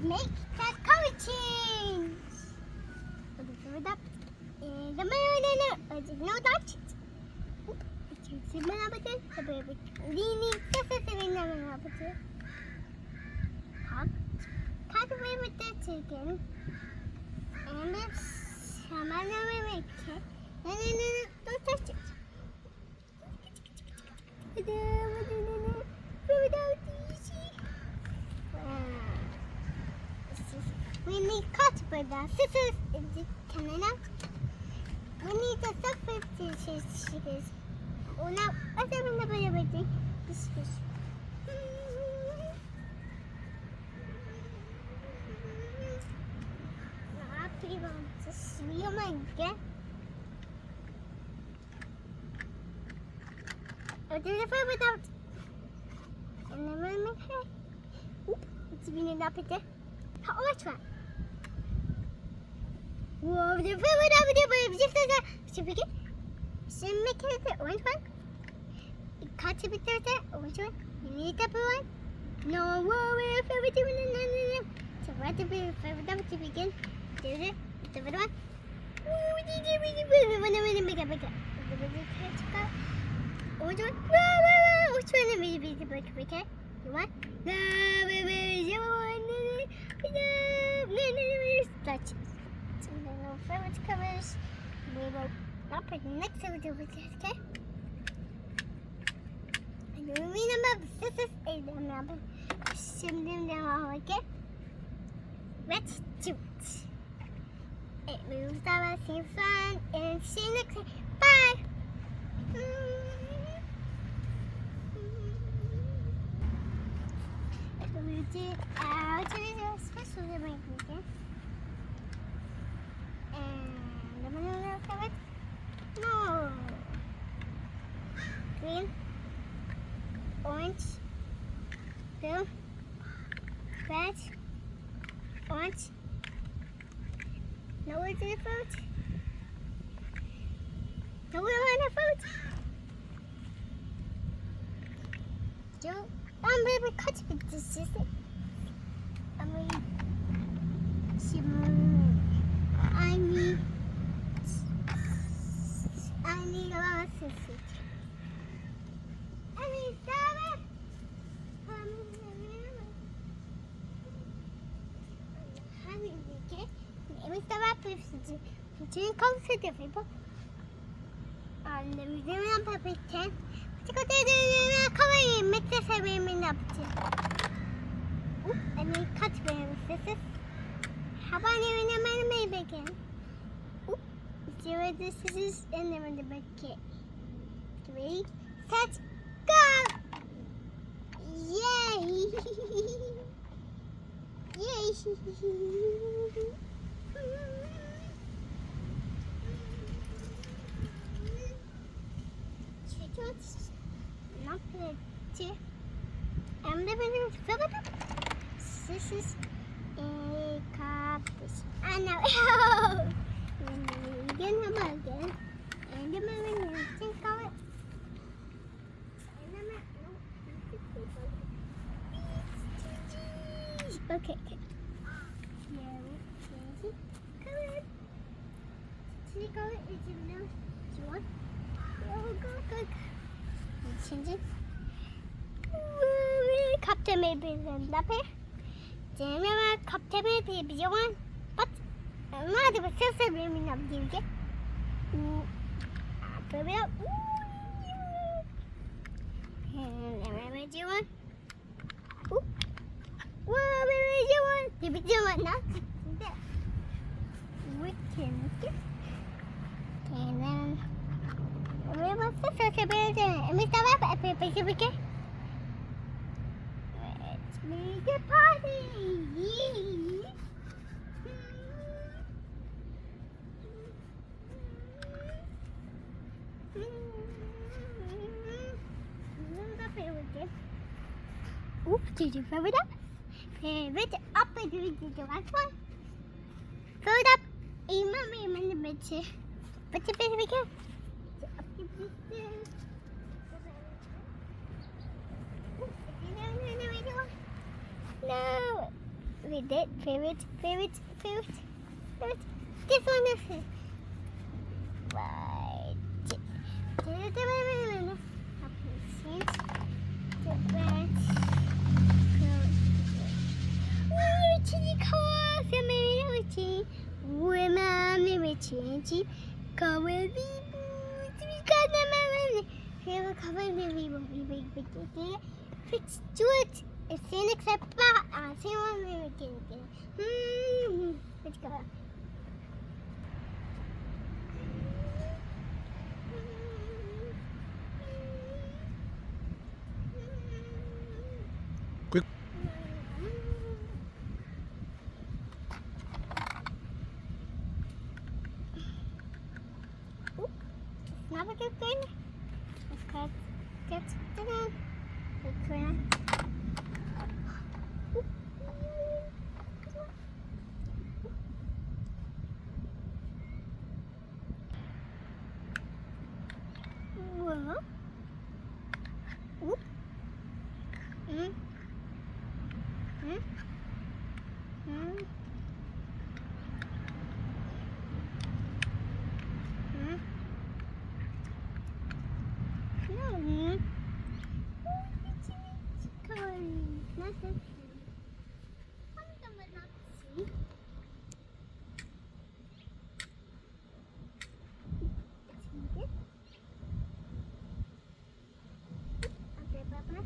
make that color change. Okay, fill it up. And the mayo, no touch. Simula betul, sebab ini sesuatu yang betul. Cut away with the chicken, and if someone will make it, no, don't touch it. We need cut for the scissors. Can I now? We need the scissors. Oh, now, what's up in the everything? This fish. Happy about to see you again. Oh, there's a fur without. And then we'll make her. Oop, it's been up there. How much one? Whoa, the fur without there, but just as a certificate. So make it the orange one. Cut it with the orange one. You need the blue one. No, we're everything. No. So what to be favorite to begin? There's it. The red one. We want to make it. Orange one. Which one is the big? Okay. You want? No. Touch. So no favorite colors. We will. I'll put next to the okay? And you remember this is a number. Send them down, okay? Let's do it. It moves our same fun and see you next time. Bye! We did our special living weekend. And the banana favorite. No. Green, orange, blue, red, orange. No one to the fruit. No one on the fruit. Joe, I'm baby cut with this, is it? I need a lot of sausage. I need salad. We start with two comes to the people. And we do it on paper 10. Let's go to the cover and make this a ramen up to. And we cut with scissors. How about you in a man again? See where this is and then the bucket. 3, set, go! Yay! Yay! Not pretty. I'm living in Philadelphia. This is a cactus. I know. Again, again. And the moving think of it. Okay. Color. See color is in there. Do you want? Go. Change it. Captain maybe then up here. Then captain maybe you want. But not the sister maybe not give it. Put it up. And then do you want? What do you want? Did we do it now? We can get. And then we want sister to be there. And we start up at the basic weekend. Let's make a party. Oops, did you fill it up? Favorite up and do the last one. Fill it up. Mommy, in the bed. What's the best we can? No. favorite. This one is right. Let's go. Quick. Not a good thing. Let's cut. Get it in. Look around. Whoa. Oop. Mm. Mm. Mm. Mm. No. Mm. Nothing. I'm gonna not see. Okay, Papa.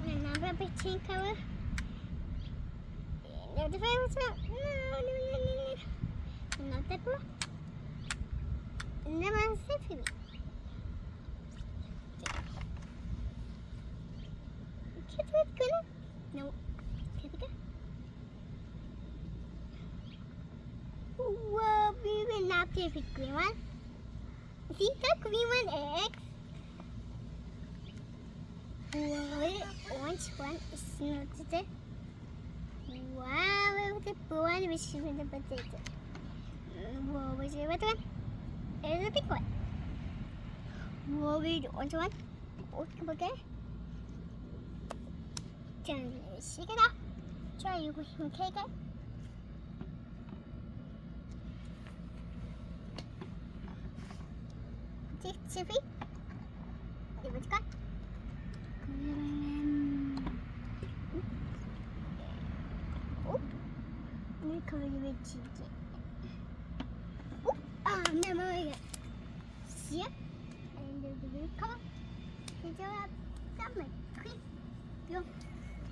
Another pink color. No, the favorite one. No. Not that one. Never safe. Kid with gonna. No. Kid again. Whoa, we will not take the green one. See the green one eggs? Whoa, orange one is not there. Wow, the blue one which is with the potato. Whoa, where's the red one? There's the pink one. Whoa, where's the orange one? Okay. Then shake it up. Try you can take it. Take Sophie. Give it a cut. Let me cover you with cheese. No more yet. See? And the blue color. Did you have something? Quick. Go.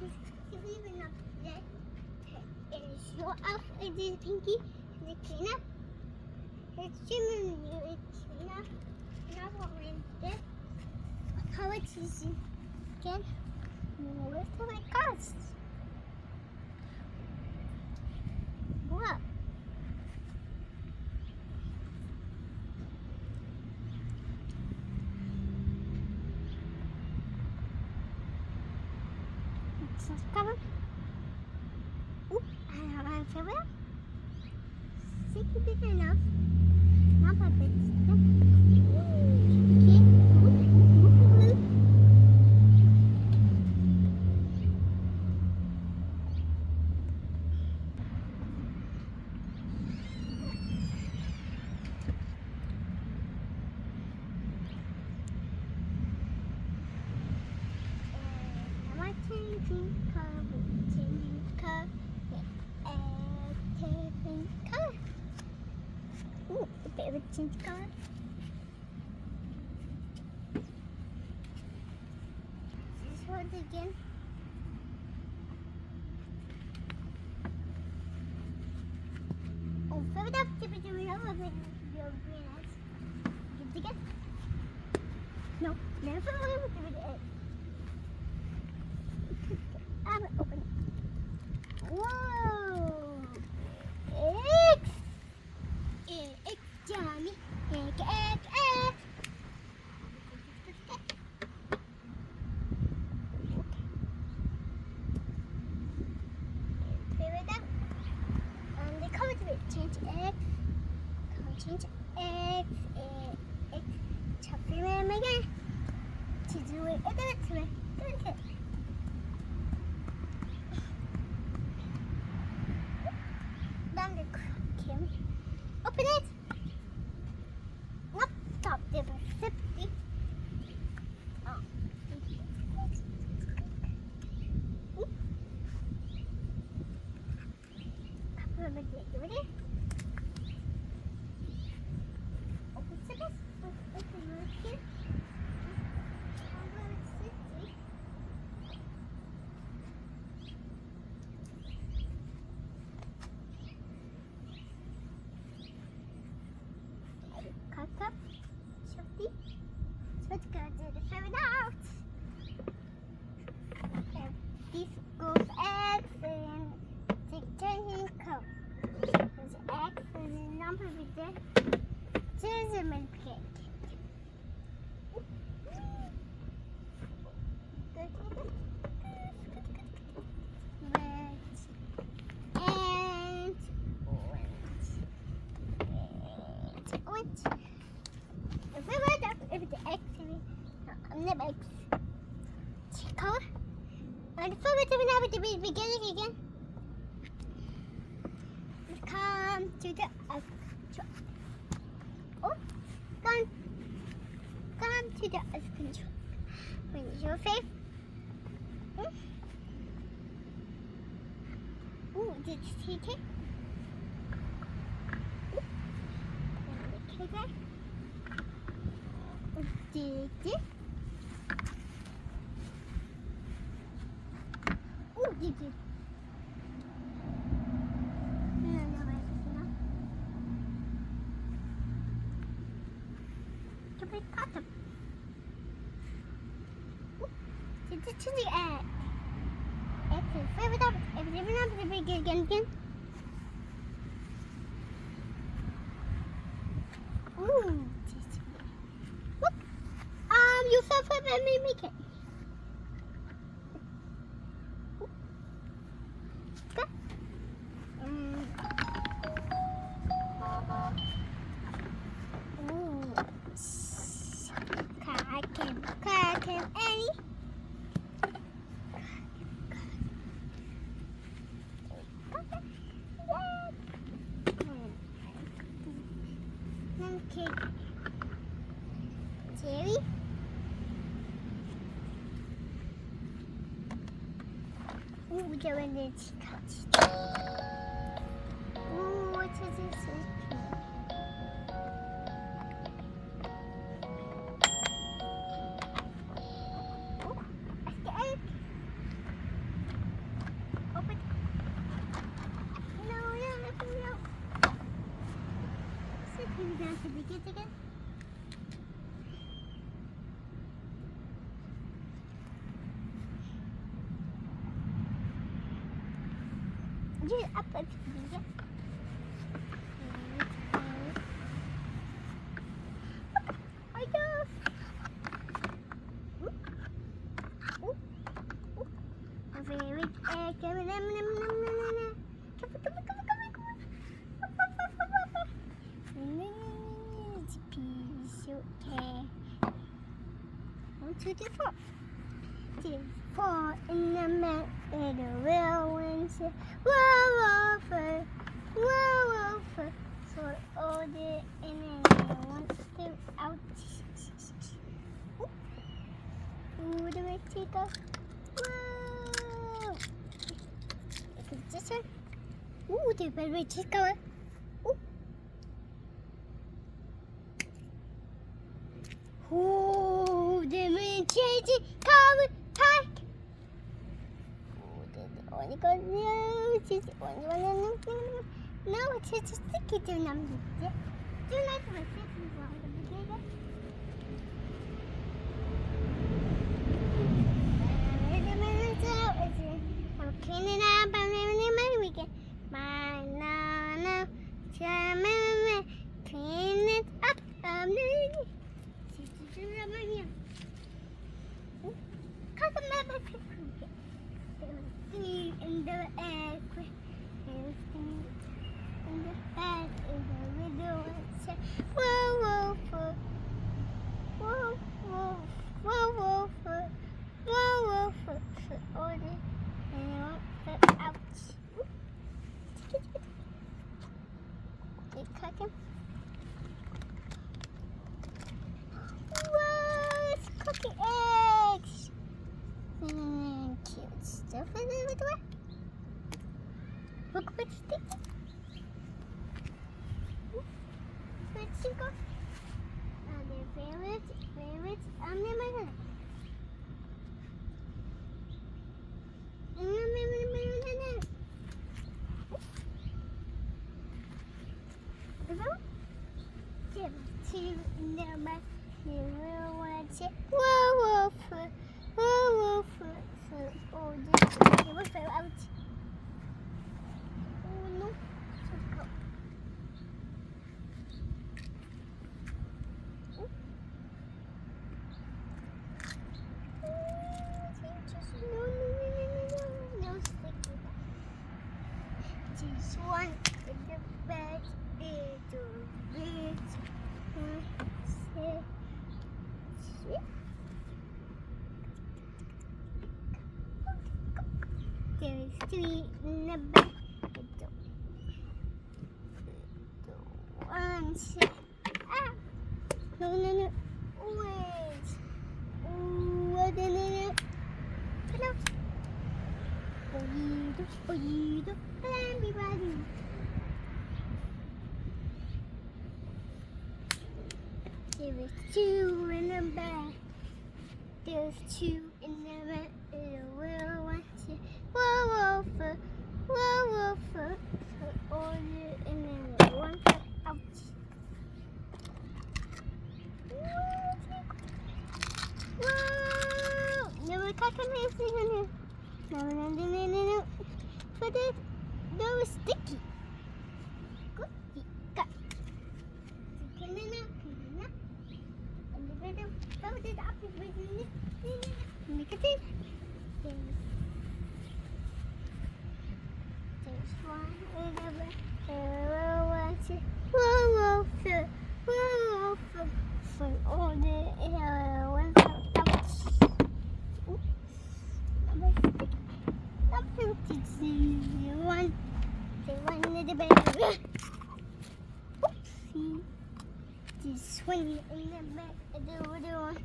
If you even up there, it is your up. It is pinky. The cleaner. It's Jimmy. It's cleaner. Now what we're in there. How it's easy. Again. Where's the right cards? What? It's covered. Oop, I have a favorite. 60 bit enough. Not a bit. Change color. This one again. Oh, fill it up. Give it green eyes. Give it again. No, never fill it up. Give it egg. I'm gonna open it. Whoa! Eggs! Eggs, Johnny. change X. Can't change X. X. 잡히면 이게 지주의 애들을 끊게. 난데 김. Open it. Not stop the recipe. Oh. Ready? Open this. Open here. Cut up. Shifty. Let's go to the seven out. And this goes X and changing code. There's X and the number with the measurement cake. If it's X, never X. Color. And the first time we have to be beginning again. Come to the oh, come to the control. When your face. Ooh, did you see it? Okay, there. Did it? Ooh, did it? Cut them. Did you choose the egg? X is favorite up. If you have to be again. Ooh, look. You saw flip and make it. Okay. Crack him, Annie. Okay. Jerry. Ooh, we got one there. Ooh, what is this? Again. Just up a bit. I go. Okay. 1, 2, 3, 4. 3, 4 in the middle. Wheels. Whoa, so all the in and 1, 2, out. Ooh, the way to go. Whoa. Is this one? Ooh, the way to go. Oh, the moon changing color pack. Oh, the only good news is only one. No, it's just a sticky to number. Do you like my second one? I'm cleaning up. I'm living in my weekend. My no, clean it up. I'm living. In the egg, in the bed. Look what's sticky. Let's go. And their favorites, and then my head. Two number, you will want to. Whoa, oh, this will fall out. Oh no, let's go. No sticky. This one in the bed is a bit. There's three in the bed. One, six. Ah! No. Wait. Oh, no. Get out. Oído. Everybody. There is two in the bed. There's two in the bed. We'll want to. Whoa, for all in the one out. Whoa! No, no. But it was sticky. Good. Cut. There's one in the bed. Whoa, for all the one out. One in the bed. Oopsie. This one in the bed. The other one.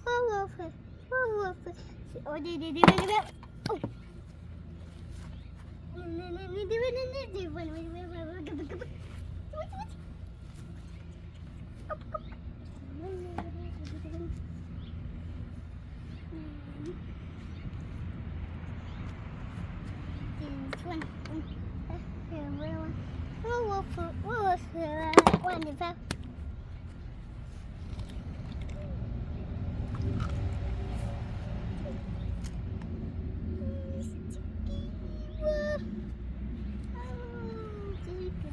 Whoa, for. Oh, the oh. Wonderful.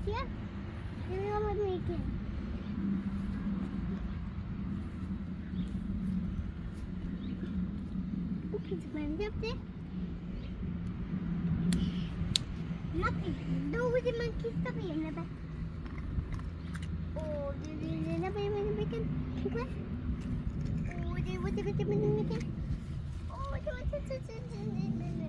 Yeah, everyone would make it. Okay, it's going up there. Nothing. No, with the monkey stuff in the back. Oh, the bacon. Oh, the